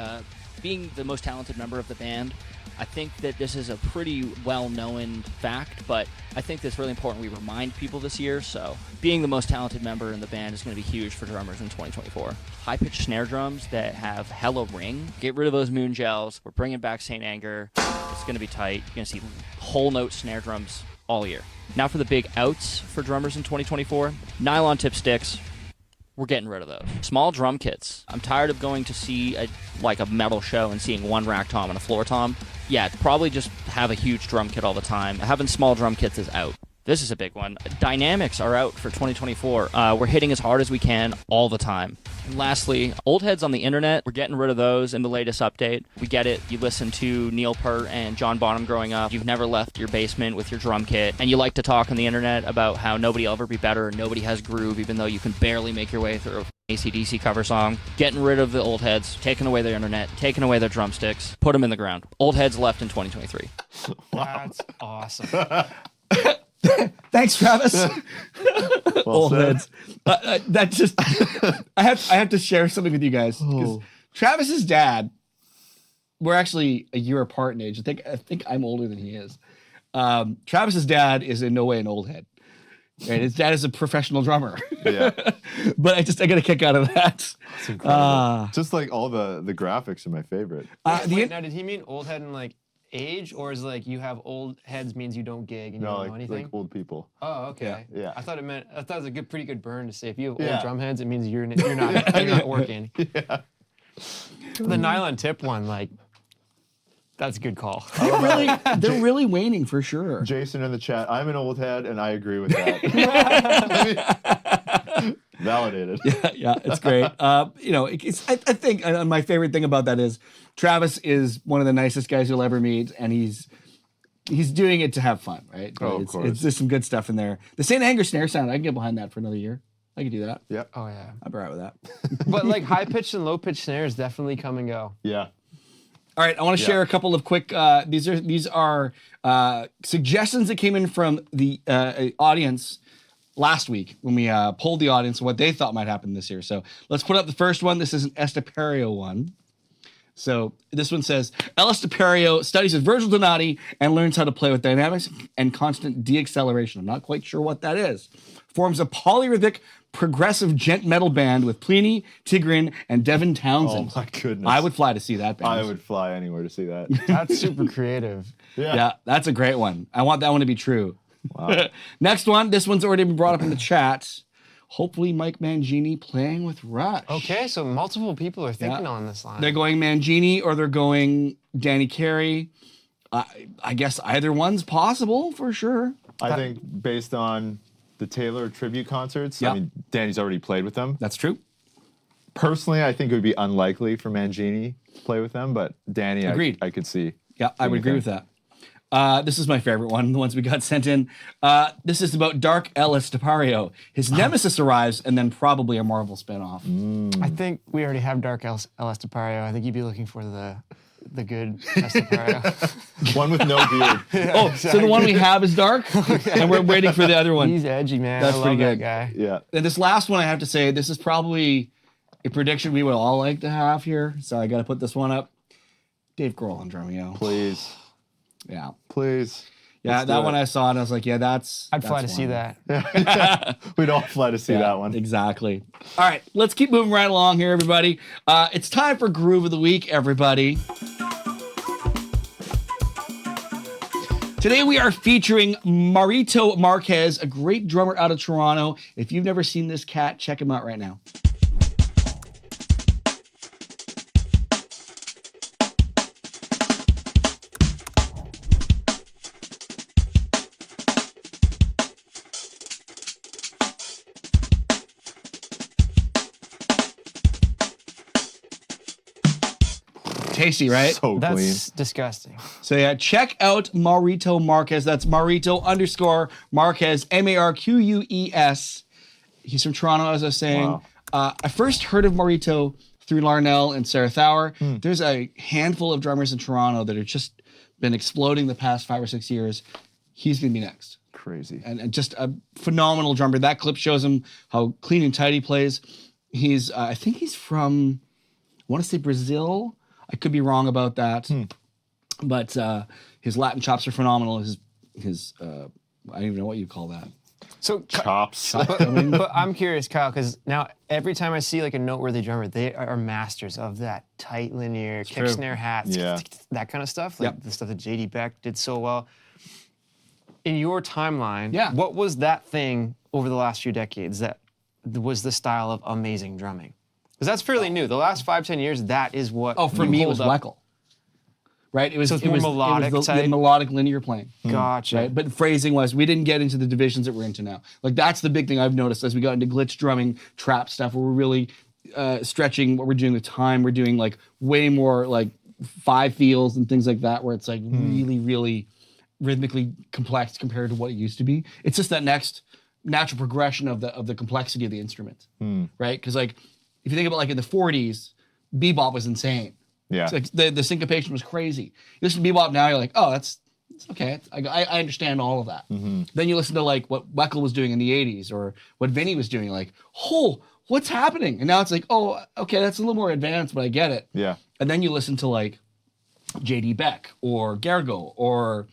being the most talented member of the band. I think that this is a pretty well-known fact, but I think that's really important we remind people this year. So being the most talented member in the band is going to be huge for drummers in 2024. High-pitched snare drums that have hella ring. Get rid of those moon gels. We're bringing back St. Anger. It's going to be tight. You're going to see whole note snare drums all year. Now for the big outs for drummers in 2024. Nylon tip sticks. We're getting rid of those. Small drum kits. I'm tired of going to see a metal show and seeing one rack tom and a floor tom. Yeah, probably just have a huge drum kit all the time. Having small drum kits is out. This is a big one. Dynamics are out for 2024. We're hitting as hard as we can all the time. And lastly, old heads on the internet, we're getting rid of those in the latest update. We get it. You listen to Neil Peart and John Bonham growing up. You've never left your basement with your drum kit. And you like to talk on the internet about how nobody will ever be better, nobody has groove, even though you can barely make your way through an AC/DC cover song. Getting rid of the old heads, taking away their internet, taking away their drumsticks, put them in the ground. Old heads left in 2023. That's awesome. Thanks, Travis. Well Old said. heads. That just I have to share something with you guys because Travis's dad. We're actually a year apart in age. I think I'm older than he is. Travis's dad is in no way an old head. Right? His dad is a professional drummer. Yeah. But I get a kick out of that. It's incredible. Just like all the graphics are my favorite. Wait, now did he mean old head in like age, or is like you have old heads means you don't gig and you don't know anything? Like old people. Oh, okay. Yeah. I thought it was a pretty good burn to say if you have Yeah. old drum heads, it means you're not working. Yeah. The nylon tip one, like, that's a good call. They're really waning for sure. Jason in the chat, I'm an old head and I agree with that. Validated. Yeah, it's great. I think my favorite thing about that is Travis is one of the nicest guys you'll ever meet, and he's doing it to have fun, right? Oh, of course. There's some good stuff in there. The St. Anger snare sound, I can get behind that for another year. I can do that. Yeah. Oh, yeah. I'd be right with that. But like high pitched and low pitched snares definitely come and go. Yeah. All right, I want to share a couple of quick. These are suggestions that came in from the audience last week when we polled the audience what they thought might happen this year. So let's put up the first one. This is an Estepario one. So this one says, El Estepario studies with Virgil Donati and learns how to play with dynamics and constant deacceleration. I'm not quite sure what that is. Forms a polyrhythmic progressive gent metal band with Pliny, Tigran, and Devin Townsend. Oh my goodness. I would fly to see that band. I would fly anywhere to see that. That's super creative. Yeah, that's a great one. I want that one to be true. Wow. Next one. This one's already been brought up in the chat. Hopefully Mike Mangini playing with Rush. Okay, so multiple people are thinking on this line. They're going Mangini or they're going Danny Carey. I guess either one's possible for sure. I think based on the Taylor tribute concerts, I mean, Danny's already played with them. That's true. Personally, I think it would be unlikely for Mangini to play with them, but Danny, Agreed. I could see. Yeah, I would agree with that. This is my favorite one, the ones we got sent in. This is about Dark El Estepario. His nemesis arrives, and then probably a Marvel spinoff. I think we already have Dark El Estepario. I think you'd be looking for the good Estepario. One with no beard. So the one we have is Dark, and we're waiting for the other one. He's edgy, man. That's I pretty love good. That guy. Yeah. And this last one, I have to say, this is probably a prediction we would all like to have here. So I got to put this one up. Dave Grohl on Drumeo. Please. Yeah. Please. Yeah, Let's that do one it. I saw and I was like, yeah, I'd fly to see that. We'd all fly to see that one. Exactly. All right, let's keep moving right along here, everybody. It's time for Groove of the Week, everybody. Today we are featuring Marito Marquez, a great drummer out of Toronto. If you've never seen this cat, check him out right now. Tasty, right? So clean. That's disgusting. So yeah, check out Marito Marquez. That's Marito_Marquez, Marquez. He's from Toronto, as I was saying. Wow. I first heard of Marito through Larnell and Sarah Thauer. There's a handful of drummers in Toronto that have just been exploding the past 5 or 6 years. He's gonna be next. crazy. And just a phenomenal drummer. That clip shows him how clean and tight he plays. He's, I think he's from, I want to say Brazil. I could be wrong about that. But his Latin chops are phenomenal. His I don't even know what you call that. So Chops. but I'm curious, Kyle, because now every time I see like a noteworthy drummer, they are masters of that tight linear kick snare hats, that kind of stuff, like the stuff that JD Beck did so well. In your timeline, what was that thing over the last few decades that was the style of amazing drumming? Because that's fairly new. The last 5-10 years, that is what. Oh, for me, it was Weckl. Right? It was, so more melodic the melodic linear playing. Gotcha. Right? But phrasing wise, we didn't get into the divisions that we're into now. Like that's the big thing I've noticed as we got into glitch drumming, trap stuff, where we're really stretching what we're doing with time. We're doing like way more like 5 feels and things like that, where it's like really, really rhythmically complex compared to what it used to be. It's just that next natural progression of the complexity of the instrument. Right? Because like if you think about like in the 40s, bebop was insane. Yeah. It's like the syncopation was crazy. You listen to bebop now, you're like, oh, it's okay. I understand all of that. Then you listen to like what Weckl was doing in the 80s or what Vinny was doing, like, oh, what's happening? And now it's like, oh, okay, that's a little more advanced, but I get it. Yeah. And then you listen to like JD Beck or Gergo or,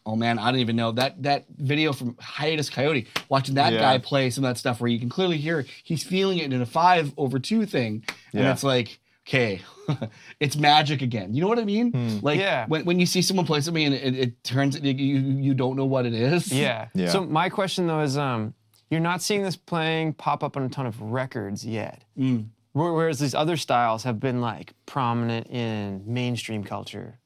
oh man, I don't even know, that video from Hiatus Coyote, watching that guy play some of that stuff where you can clearly hear he's feeling it in a 5/2 thing. And it's like, okay, it's magic again. You know what I mean? Like when you see someone play something and it turns, you don't know what it is. Yeah. So my question though is, you're not seeing this playing pop up on a ton of records yet. Whereas these other styles have been like prominent in mainstream culture.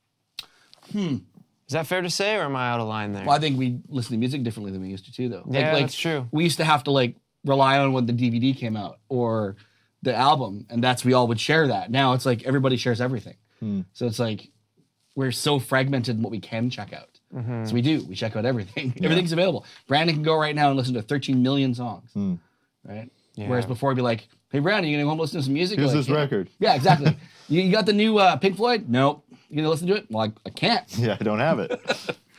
Is that fair to say, or am I out of line there? Well, I think we listen to music differently than we used to too, though. Yeah, like, that's true. We used to have to like rely on when the DVD came out or the album, and we all would share that. Now it's like everybody shares everything. So it's like we're so fragmented in what we can check out. So we check out everything. Everything's available. Brandon can go right now and listen to 13 million songs, right? Yeah. Whereas before it'd be like, hey Brandon, you gonna go home and listen to some music? Here's like, this record. Yeah, exactly. you got the new Pink Floyd? Nope. You gonna listen to it? Well, I can't. Yeah, I don't have it.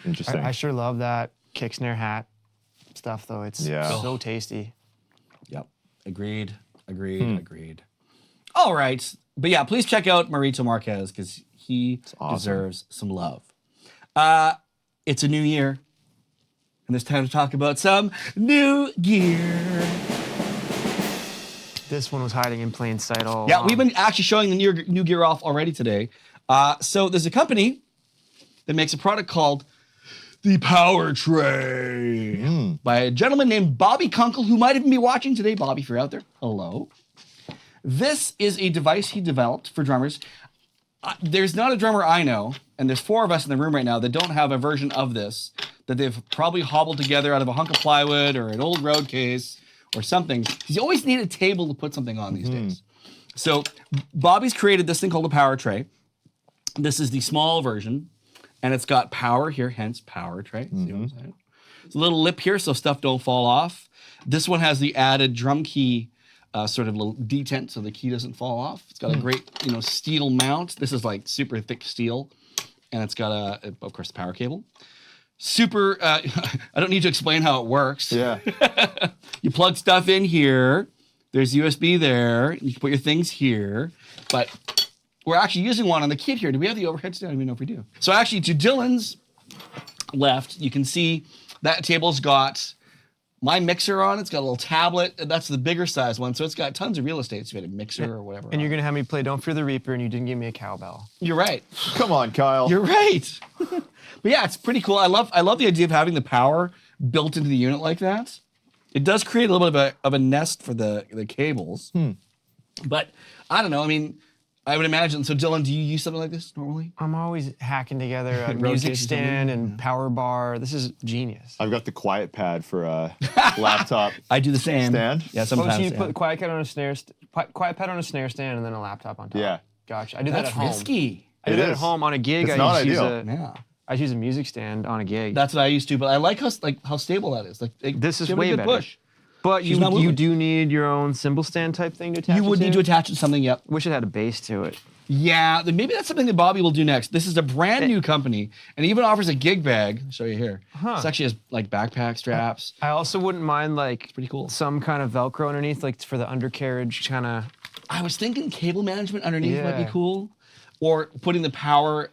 Interesting. I sure love that kick snare hat stuff though. It's so tasty. Yep. Agreed. All right. But yeah, please check out Marito Marquez because he deserves some love. It's a new year, and it's time to talk about some new gear. This one was hiding in plain sight all Yeah, along. we've been actually showing the new gear off already today. So there's a company that makes a product called the Power Tray by a gentleman named Bobby Kunkel, who might even be watching today. Bobby, if you're out there, hello. This is a device he developed for drummers. There's not a drummer I know, and there's 4 of us in the room right now that don't have a version of this that they've probably hobbled together out of a hunk of plywood or an old road case or something. You always need a table to put something on these days. So Bobby's created this thing called a Power Tray. This is the small version, and it's got power here, hence Power Tray. See what I'm saying? There's a little lip here so stuff don't fall off. This one has the added drum key sort of little detent so the key doesn't fall off. It's got a great, steel mount. This is like super thick steel, and it's got of course, the power cable. Super, I don't need to explain how it works. Yeah. You plug stuff in here. There's USB there. You can put your things here, but we're actually using one on the kit here. Do we have the overhead stand? I don't even know if we do. So actually, to Dylan's left, you can see that table's got my mixer on. It's got a little tablet. That's the bigger size one. So it's got tons of real estate. So you had a mixer or whatever. And you're going to have me play Don't Fear the Reaper, and you didn't give me a cowbell. You're right. Come on, Kyle. You're right. But yeah, it's pretty cool. I love the idea of having the power built into the unit like that. It does create a little bit of a nest for the cables. But I don't know. I mean, I would imagine. So Dylan, do you use something like this normally? I'm always hacking together a music stand and power bar. This is genius. I've got the quiet pad for a laptop. I do the same. Stand? Yeah, sometimes. So you put the quiet pad on a snare stand and then a laptop on top. Yeah. Gotcha. I do that at home. That's risky. I do that at home on a gig. It's not ideal. I use a music stand on a gig. That's what I used to, but I like how stable that is. Like this is way better. Push. But you do need your own cymbal stand type thing to attach. You would need to attach it to something. Yep. Wish it had a base to it. Yeah, maybe that's something that Bobby will do next. This is a brand new company, and it even offers a gig bag. I'll show you here. This actually has like backpack straps. I also wouldn't mind like pretty cool. Some kind of Velcro underneath, like for the undercarriage kind of. I was thinking cable management underneath might be cool, or putting the power.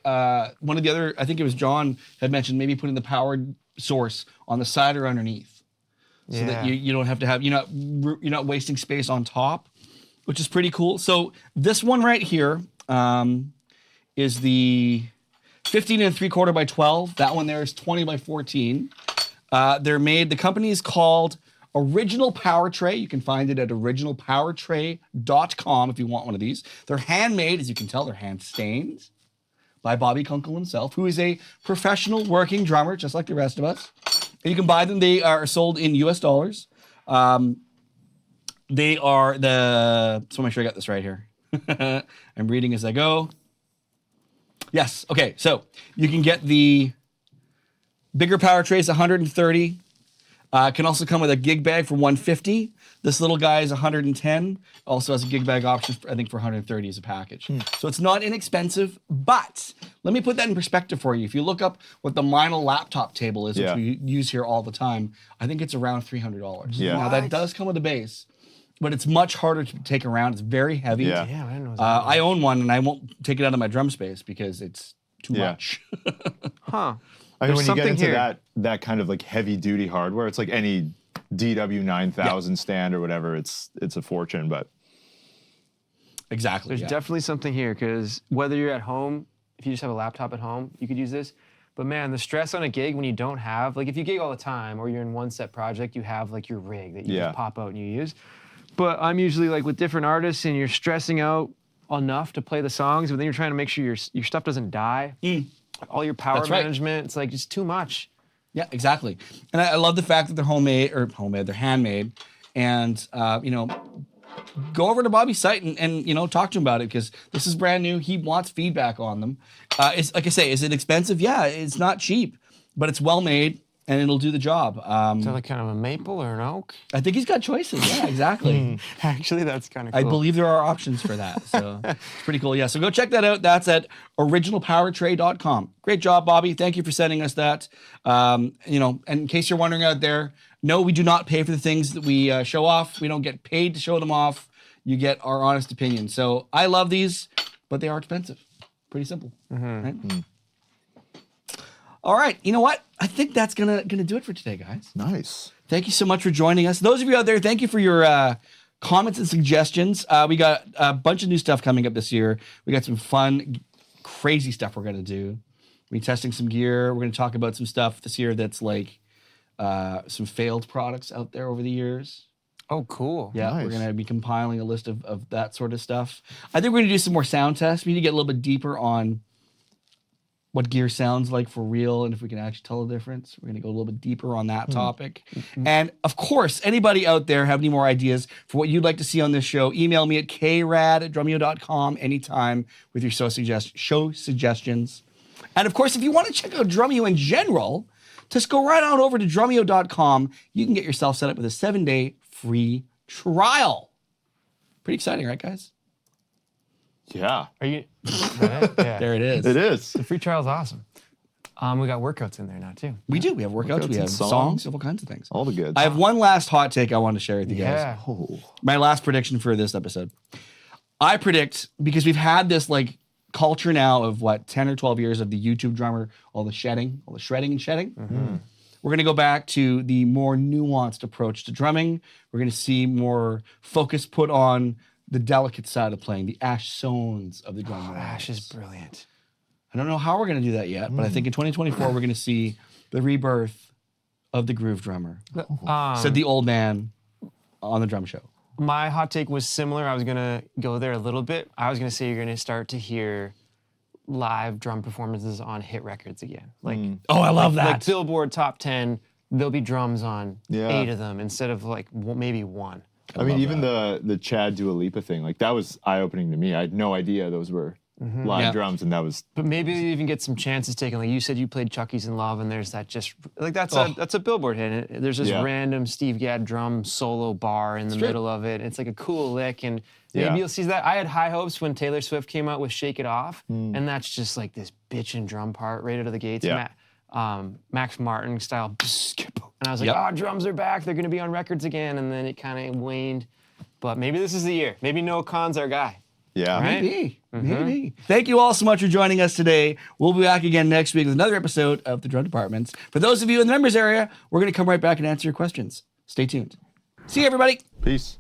One of the other, I think it was John had mentioned maybe putting the power source on the side or underneath, so that you don't have to have you're not wasting space on top, which is pretty cool. So this one right here. Is the 15 3/4 by 12. That one there is 20 by 14. The company is called Original Power Tray. You can find it at originalpowertray.com if you want one of these. They're handmade, as you can tell, they're hand stained by Bobby Kunkel himself, who is a professional working drummer, just like the rest of us. And you can buy them. They are sold in US dollars. They are so make sure I got this right here. I'm reading as I go. Yes. Okay. So you can get the bigger power trays, 130. Can also come with a gig bag for 150. This little guy is 110. Also has a gig bag option, I think, for 130 as a package. So it's not inexpensive. But let me put that in perspective for you. If you look up what the Meinl laptop table is, which we use here all the time, I think it's around $300. Yeah. Now that does come with a base. But it's much harder to take around. It's very heavy. Yeah, I didn't know. I own one, and I won't take it out of my drum space because it's too much. Huh. I mean, when you get into that kind of like heavy duty hardware, it's like any DW9000 stand or whatever. It's a fortune, but exactly. There's definitely something here because whether you're at home, if you just have a laptop at home, you could use this. But man, the stress on a gig when you don't have, like if you gig all the time or you're in one set project, you have like your rig that you just pop out and you use. But I'm usually like with different artists and you're stressing out enough to play the songs, but then you're trying to make sure your stuff doesn't die. All your power management, it's like just too much. Yeah, exactly. And I love the fact that they're they're handmade. And, go over to Bobby's site and talk to him about it because this is brand new. He wants feedback on them. It's like I say, is it expensive? Yeah, it's not cheap, but it's well made. And it'll do the job. Is that like kind of a maple or an oak? I think he's got choices. Yeah, exactly. Actually, that's kind of cool. I believe there are options for that. So it's pretty cool. Yeah, so go check that out. That's at originalpowertray.com. Great job, Bobby. Thank you for sending us that. And in case you're wondering out there, no, we do not pay for the things that we show off. We don't get paid to show them off. You get our honest opinion. So I love these, but they are expensive. Pretty simple. Right? All right, you know what? I think that's gonna do it for today, guys. Nice. Thank you so much for joining us. Those of you out there, thank you for your comments and suggestions. We got a bunch of new stuff coming up this year. We got some fun, crazy stuff we're gonna do. We're testing some gear. We're gonna talk about some stuff this year that's like some failed products out there over the years. Oh, cool. Yeah, nice. We're gonna be compiling a list of that sort of stuff. I think we're gonna do some more sound tests. We need to get a little bit deeper on what gear sounds like for real, and if we can actually tell the difference. We're going to go a little bit deeper on that topic. And of course, anybody out there have any more ideas for what you'd like to see on this show, email me at krad@drumeo.com anytime with your show suggestions. And of course, if you want to check out Drumeo in general, just go right on over to drumeo.com. You can get yourself set up with a 7-day free trial. Pretty exciting, right, guys? Yeah. Are you? Yeah. There it is. It is. The free trial is awesome. We got workouts in there now too. We do. We have workouts. We have songs. We have all kinds of things. All the goods. I have one last hot take I want to share with you guys. Yeah. Oh. My last prediction for this episode. I predict, because we've had this like culture now of 10 or 12 years of the YouTube drummer, all the shredding and shedding. We're going to go back to the more nuanced approach to drumming. We're going to see more focus put on the delicate side of playing, the Ash Sones of the drum. Ash is brilliant. I don't know how we're going to do that yet, but I think in 2024 we're going to see the rebirth of the groove drummer. Said the old man on the drum show. My hot take was similar. I was going to go there a little bit. I was going to say you're going to start to hear live drum performances on hit records again. Like, oh, I love that. Like Billboard Top 10, there'll be drums on 8 of them instead of like maybe 1. I mean, even the Chad Dua Lipa thing, like that was eye-opening to me. I had no idea those were live drums, and that was. But maybe you even get some chances taken. Like you said, you played Chucky's in Love, and there's that just like that's a Billboard hit. And there's this random Steve Gadd drum solo bar in the middle of it. It's like a cool lick, and maybe you'll see that. I had high hopes when Taylor Swift came out with "Shake It Off," and that's just like this bitchin' drum part right out of the gates. Yeah. Max Martin style, and I was like, oh, drums are back. They're gonna be on records again, and then it kind of waned. But maybe this is the year. Maybe Noah Kahan's our guy. Yeah. Maybe. Maybe. Thank you all so much for joining us today. We'll be back again next week with another episode of The Drum Departments. For those of you in the members area, we're going to come right back and answer your questions. Stay tuned. See you, everybody. Peace.